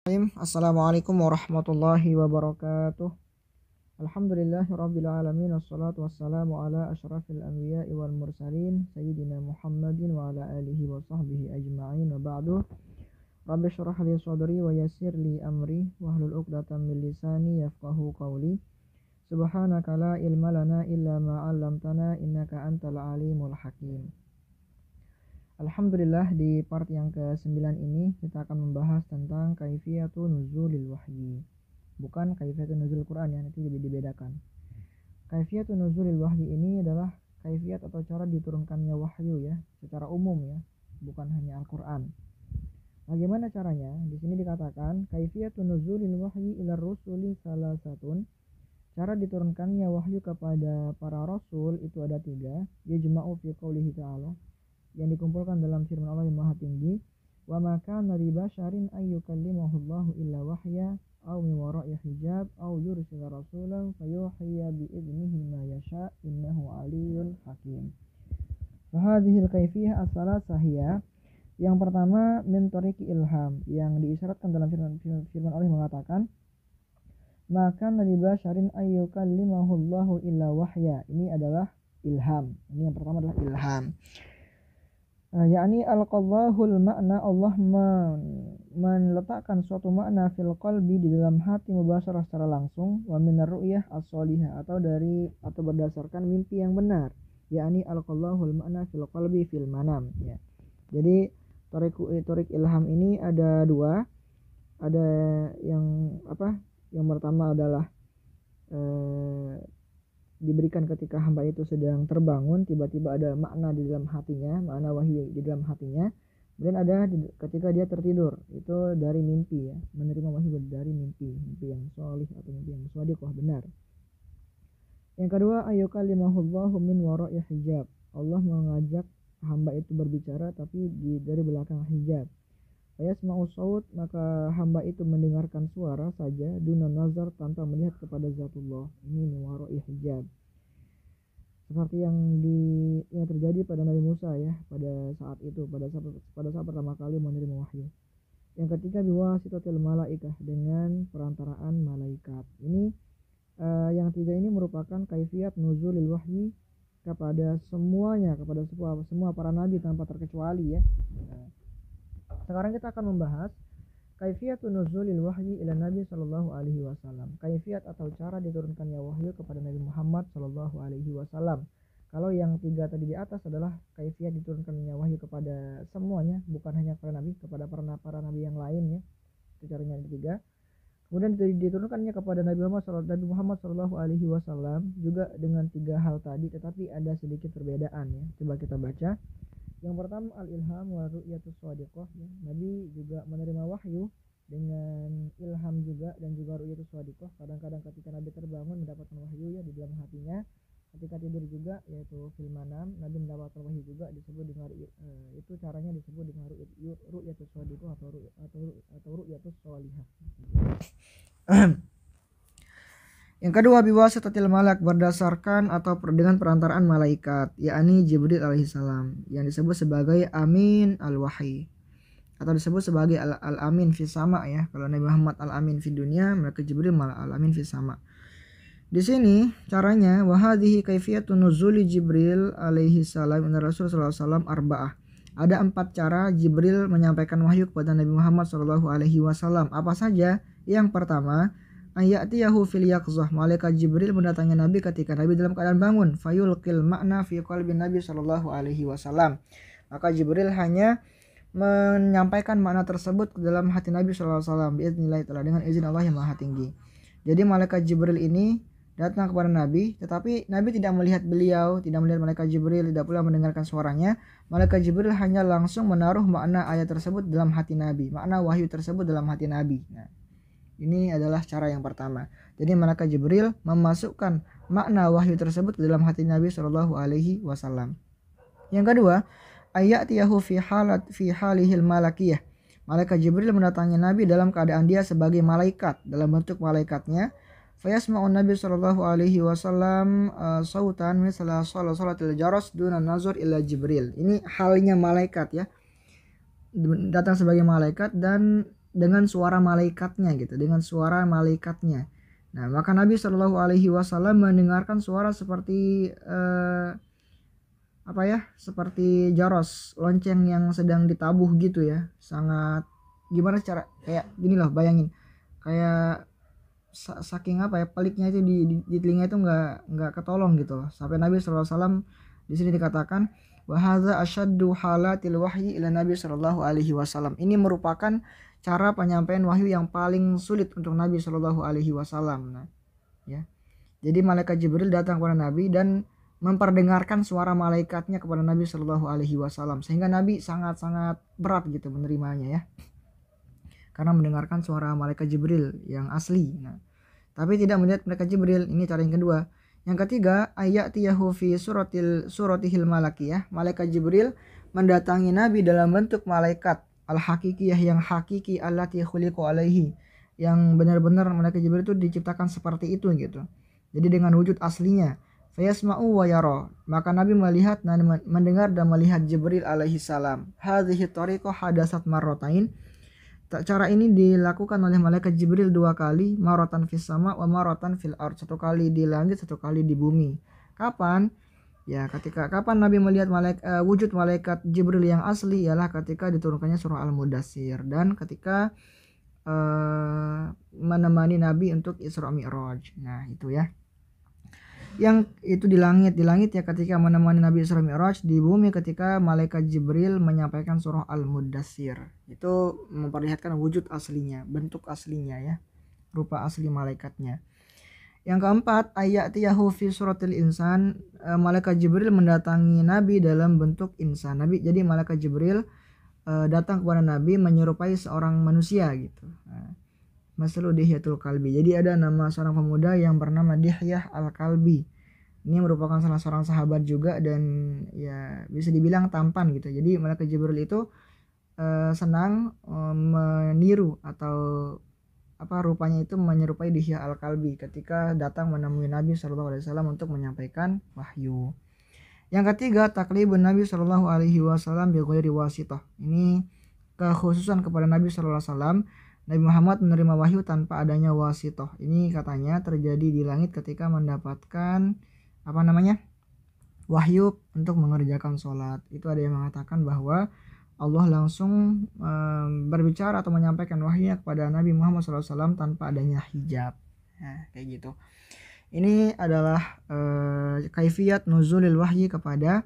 Assalamualaikum warahmatullahi wabarakatuh. Alhamdulillahirabbil alamin wassalatu wassalamu ala asyrafil anbiya'i wal mursalin sayyidina Muhammadin wa ala alihi wa sahbihi ajma'in wa ba'du. Rabbi shrah li sadri wa yassir li amri wahlul 'uqdatam min lisani yafqahu qawli. Subhanaka la ilma lana illa ma 'allamtana innaka antal alimul hakim. Alhamdulillah, di part yang ke-9 ini kita akan membahas tentang kaifiyatu nuzulil wahyi. Bukan kaifiyatu nuzul Quran ya, nanti dibedakan. Kaifiyatu nuzulil wahyi ini adalah kaifiyat atau cara diturunkannya wahyu ya, secara umum ya, bukan hanya Al-Quran. Bagaimana caranya? Di sini dikatakan kaifiyatu nuzulil wahyi ila rusuli salasatun. Cara diturunkannya wahyu kepada para rasul itu ada 3. Yajma'u fi qoulihi ta'ala, yang dikumpulkan dalam firman Allah yang Maha Tinggi, wa ma kana li basyarin ay yukallimahu Allahu illa wahya aw min wara'i hijab aw yursila rasulan fayuhyiya bi idnihi ma yasha innahu aliyyun hakim. Fa hadhihi al-kaifiyah as-salasah hiya, yang pertama min tariqi ilham, yang diisyaratkan dalam firman Allah yang mengatakan maka li basyarin ay yukallimahu Allahu illa wahya. Ini adalah ilham. Ini yang pertama adalah ilham. Yakni al-qadhahul makna, Allah meletakkan suatu makna fil qalbi, di dalam hati, mubasyarah secara langsung, wa minar ru'yah as-shalihah, atau berdasarkan mimpi yang benar, yakni al-qadhahul makna fil qalbi fil manam ya. Jadi tariq ilham ini ada 2. Ada yang pertama adalah diberikan ketika hamba itu sedang terbangun, tiba-tiba ada makna di dalam hatinya, makna wahyu di dalam hatinya. Kemudian ada ketika dia tertidur, itu dari mimpi ya, menerima wahyu dari mimpi yang sholih atau mimpi yang shadiqah, benar. Yang kedua, ayyukallimahullahu min wara'i hijab, Allah mengajak hamba itu berbicara tapi dari belakang hijab. Yasma'u shaut, maka hamba itu mendengarkan suara saja, duna nazar, tanpa melihat kepada zatullah. Ini min wara'i hijab. Seperti yang terjadi pada Nabi Musa ya, pada saat pertama kali menerima wahyu. Yang ketiga, biwasitatil malaikah, dengan perantaraan malaikat. Ini yang 3 ini merupakan kaifiyat nuzulil wahyi kepada semuanya, kepada semua para nabi tanpa terkecuali ya. Sekarang kita akan membahas kaifiyatun nuzulil wahyi ila Nabi sallallahu alaihi wasallam. Kaifiyat atau cara diturunkannya wahyu kepada Nabi Muhammad sallallahu alaihi wasallam. Kalau yang 3 tadi di atas adalah kaifiyat diturunkannya wahyu kepada semuanya, bukan hanya kepada nabi, kepada para nabi yang lain ya. Itu caranya yang 3. Kemudian diturunkannya kepada Nabi Muhammad sallallahu alaihi wasallam juga dengan 3 hal tadi, tetapi ada sedikit perbedaan ya. Coba kita baca. Yang pertama, al-ilham wa ru'yatus shadiqah ya. Nabi juga menerima wahyu dengan ilham juga, dan juga ru'yatus shadiqah. Kadang-kadang ketika Nabi terbangun mendapatkan wahyu ya di dalam hatinya. Ketika tidur juga, yaitu fil manam, Nabi mendapatkan wahyu juga, disebut dengan itu caranya disebut dengan ru'yatus shadiqah atau ru'yatus shalihah. Yang kedua, biwasitatil malak, berdasarkan atau dengan perantaraan malaikat, yakni Jibril alaihissalam, yang disebut sebagai amin al-wahyi, atau disebut sebagai al-amin fi sama ya. Kalau Nabi Muhammad al-amin fi dunia, maka Jibril malah al-amin fi sama. Di sini caranya, wa hadhihi kaifiyatun nuzuli Jibril alaihissalam ila Rasul sallallahu alaihi wasallam arba'ah. Ada 4 cara Jibril menyampaikan wahyu kepada Nabi Muhammad sallallahu alaihi wasallam. Apa saja? Yang pertama, ayatiyahu fil yaqzah, malaikat Jibril mendatangi Nabi ketika Nabi dalam keadaan bangun, fayulqil makna fi qalbi Nabi sallallahu alaihi wasallam. Maka Jibril hanya menyampaikan makna tersebut ke dalam hati Nabi sallallahu alaihi wasallam biiznillah ta'ala, dengan izin Allah yang Maha Tinggi. Jadi malaikat Jibril ini datang kepada Nabi, tetapi Nabi tidak melihat beliau, tidak melihat malaikat Jibril, tidak pula mendengarkan suaranya. Malaikat Jibril hanya langsung menaruh makna ayat tersebut dalam hati Nabi, makna wahyu tersebut dalam hati Nabi. Nah, ini adalah cara yang pertama. Jadi malaikat Jibril memasukkan makna wahyu tersebut ke dalam hati Nabi Shallallahu alaihi wasallam. Yang kedua, ayatiyahu fi halihil malakiyah. Malaikat Jibril mendatangi Nabi dalam keadaan dia sebagai malaikat, dalam bentuk malaikatnya. Fayasma'un Nabi Shallallahu alaihi wasallam sautan misla salatil jaras duna nazar ila Jibril. Ini halnya malaikat ya. Datang sebagai malaikat dan dengan suara malaikatnya gitu, dengan suara malaikatnya. Nah, maka Nabi Shallallahu Alaihi Wasallam mendengarkan suara seperti seperti jaros, lonceng yang sedang ditabuh gitu ya. Sangat gimana cara kayak gini loh, bayangin kayak saking peliknya itu di telinga itu nggak ketolong gitu loh. Sampai Nabi Shallallahu Alaihi Wasallam di sini dikatakan wa hadza asyaddu halatil wahyi ila Nabi Shallallahu Alaihi Wasallam. Ini merupakan cara penyampaian wahyu yang paling sulit untuk Nabi Shallallahu Alaihi Wasallam. Nah, ya. Jadi malaikat Jibril datang kepada Nabi dan memperdengarkan suara malaikatnya kepada Nabi Shallallahu Alaihi Wasallam, sehingga Nabi sangat-sangat berat gitu menerimanya ya, karena mendengarkan suara malaikat Jibril yang asli. Nah, tapi tidak melihat malaikat Jibril. Ini cara yang kedua. Yang ketiga, ayatiyahu fi suratihil malakiyah. Malaikat Jibril mendatangi Nabi dalam bentuk malaikat al-hakikiyah, yang hakiki, allati khuliqu alaihi, yang benar-benar malaikat Jibril itu diciptakan seperti itu gitu. Jadi dengan wujud aslinya. Fayasma'u wa yara. Maka Nabi melihat dan mendengar dan melihat Jibril alaihi salam. Hadhihi tariqah hadasat marratain. Cara ini dilakukan oleh malaikat Jibril 2 kali, maratan fis sama wa maratan fil ard, 1 kali di langit, 1 kali di bumi. Kapan? Ya, kapan Nabi melihat wujud malaikat Jibril yang asli ialah ketika diturunkannya surah Al-Mudaththir dan ketika menemani Nabi untuk Isra Mi'raj. Nah, itu ya. Yang itu di langit ya ketika menemani Nabi Isra Mi'raj, di bumi ketika malaikat Jibril menyampaikan surah Al-Mudaththir. Itu memperlihatkan wujud aslinya, bentuk aslinya ya, rupa asli malaikatnya. Yang keempat, ayatiyahu fi suratil insan. Malaikat Jibril mendatangi Nabi dalam bentuk insan. Jadi malaikat Jibril datang kepada Nabi menyerupai seorang manusia gitu. Masalah Dihyatul Kalbi. Jadi ada nama seorang pemuda yang bernama Dihyah Al-Kalbi. Ini merupakan salah seorang sahabat juga dan ya bisa dibilang tampan gitu. Jadi malaikat Jibril itu senang meniru atau rupanya itu menyerupai Dihyah Al-Kalbi ketika datang menemui Nabi Shallallahu Alaihi Wasallam untuk menyampaikan wahyu. Yang ketiga, taklibun Nabi Shallallahu Alaihi Wasallam bi ghairi wasithah. Ini kekhususan kepada Nabi Shallallahu Alaihi Wasallam. Nabi Muhammad menerima wahyu tanpa adanya wasithah. Ini katanya terjadi di langit ketika mendapatkan wahyu untuk mengerjakan sholat. Itu ada yang mengatakan bahwa Allah langsung berbicara atau menyampaikan wahyunya kepada Nabi Muhammad SAW tanpa adanya hijab. Nah, kayak gitu. Ini adalah kaifiyat nuzulil wahyi kepada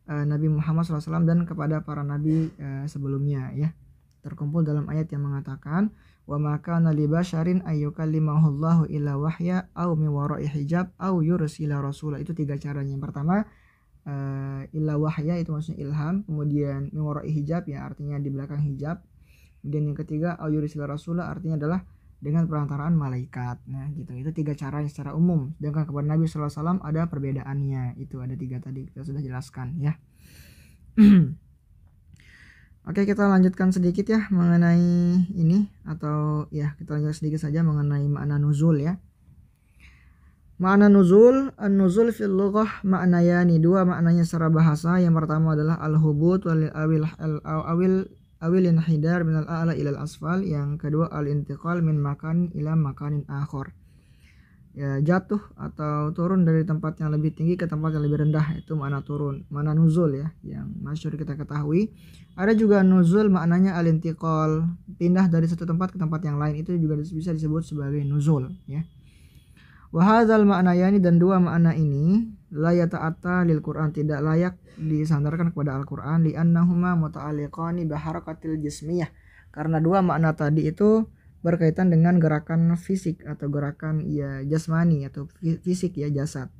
Nabi Muhammad SAW dan kepada para nabi sebelumnya ya. Terkumpul dalam ayat yang mengatakan wa ma kana li basyarin ayyukallimahullahu illa wahya aw min wara'i hijab aw yursila rasula. Itu 3 caranya. Yang pertama illa wahya itu maksudnya ilham, kemudian min wara'i hijab ya artinya di belakang hijab. Kemudian yang ketiga aw yursila rasula artinya adalah dengan perantaraan malaikat. Nah, gitu. Itu 3 cara secara umum. Sedangkan kepada Nabi sallallahu alaihi wasallam ada perbedaannya. Itu ada 3 tadi kita sudah jelaskan ya. Oke, kita lanjutkan sedikit ya mengenai ini, atau ya kita lanjutkan sedikit saja mengenai makna nuzul ya. Makna nuzul, an-nuzul fil lughah maknayani, 2 maknanya secara bahasa. Yang pertama adalah al-hubut awil inhidar minal a'la ilal asfal. Yang kedua al-intiqal min makan ila makanin akhar. Ya, jatuh atau turun dari tempat yang lebih tinggi ke tempat yang lebih rendah, itu makna turun, makna nuzul ya, yang masyhur kita ketahui. Ada juga nuzul maknanya al-intiqal, pindah dari satu tempat ke tempat yang lain, itu juga bisa disebut sebagai nuzul ya. Wa hadzal ma'nayani, dan 2 makna ini la yata'atta lil Qur'an, tidak layak disandarkan kepada Al-Qur'an, li annahuma muta'alliqani bi harakatil jismiyah, karena 2 makna tadi itu berkaitan dengan gerakan fisik atau gerakan ya jasmani atau fisik ya, jasad.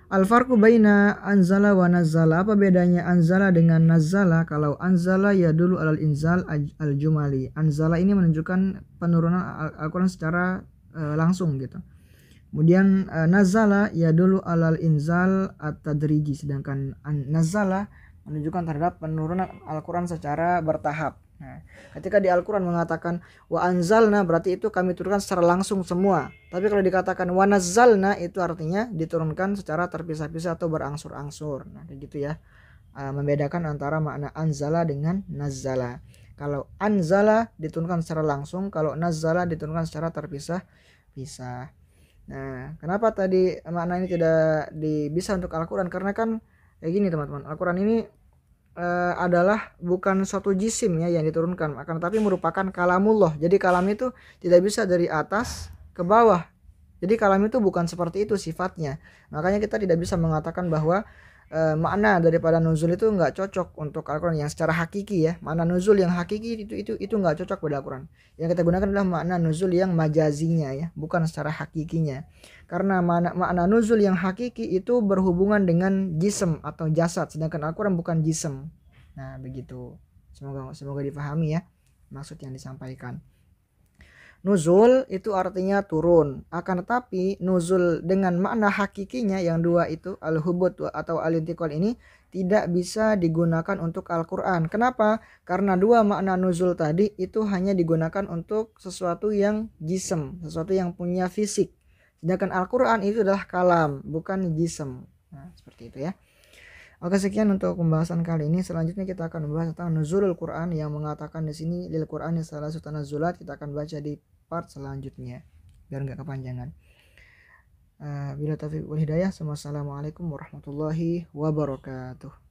Al-farqu baina anzala wa nazzala. Apa bedanya anzala dengan nazzala? Kalau anzala ya dulu alal inzal al-jumali. Anzala ini menunjukkan penurunan Al-Qur'an secara langsung gitu. Kemudian nazzala ya dulu alal inzal at-tadriji, sedangkan nazzala menunjukkan terhadap penurunan Al-Qur'an secara bertahap. Nah, ketika di Al-Quran mengatakan wa anzalna, berarti itu kami turunkan secara langsung semua. Tapi kalau dikatakan wa nazzalna, itu artinya diturunkan secara terpisah-pisah atau berangsur-angsur. Nah, kayak gitu ya. Membedakan antara makna anzala dengan nazzala. Kalau anzala diturunkan secara langsung, kalau nazzala diturunkan secara terpisah-pisah. Nah, kenapa tadi makna ini tidak bisa untuk Al-Quran? Karena kan kayak gini teman-teman, Al-Quran ini adalah bukan suatu jisim ya yang diturunkan, akan tetapi merupakan kalamullah. Jadi kalam itu tidak bisa dari atas ke bawah. Jadi kalam itu bukan seperti itu sifatnya. Makanya kita tidak bisa mengatakan bahwa makna daripada nuzul itu nggak cocok untuk Al-Quran yang secara hakiki ya. Makna nuzul yang hakiki itu nggak cocok pada Al-Quran. Yang kita gunakan adalah makna nuzul yang majazinya ya, bukan secara hakikinya. Karena makna nuzul yang hakiki itu berhubungan dengan jism atau jasad, sedangkan Al-Quran bukan jism. Nah begitu. Semoga dipahami ya maksud yang disampaikan. Nuzul itu artinya turun. Akan tetapi nuzul dengan makna hakikinya yang dua itu al-hubut atau al-intiqal ini tidak bisa digunakan untuk Al-Quran. Kenapa? Karena dua makna nuzul tadi itu hanya digunakan untuk sesuatu yang jism, sesuatu yang punya fisik. Sedangkan Al-Quran itu adalah kalam, bukan jism. Nah, seperti itu ya. Oke, sekian untuk pembahasan kali ini. Selanjutnya kita akan membahas tentang nuzulul Quran yang mengatakan di sini lil Qur'ani salasu tanazzulat. Kita akan baca di part selanjutnya biar nggak kepanjangan. Bila taufiq wal hidayah. Wassalamualaikum warahmatullahi wabarakatuh.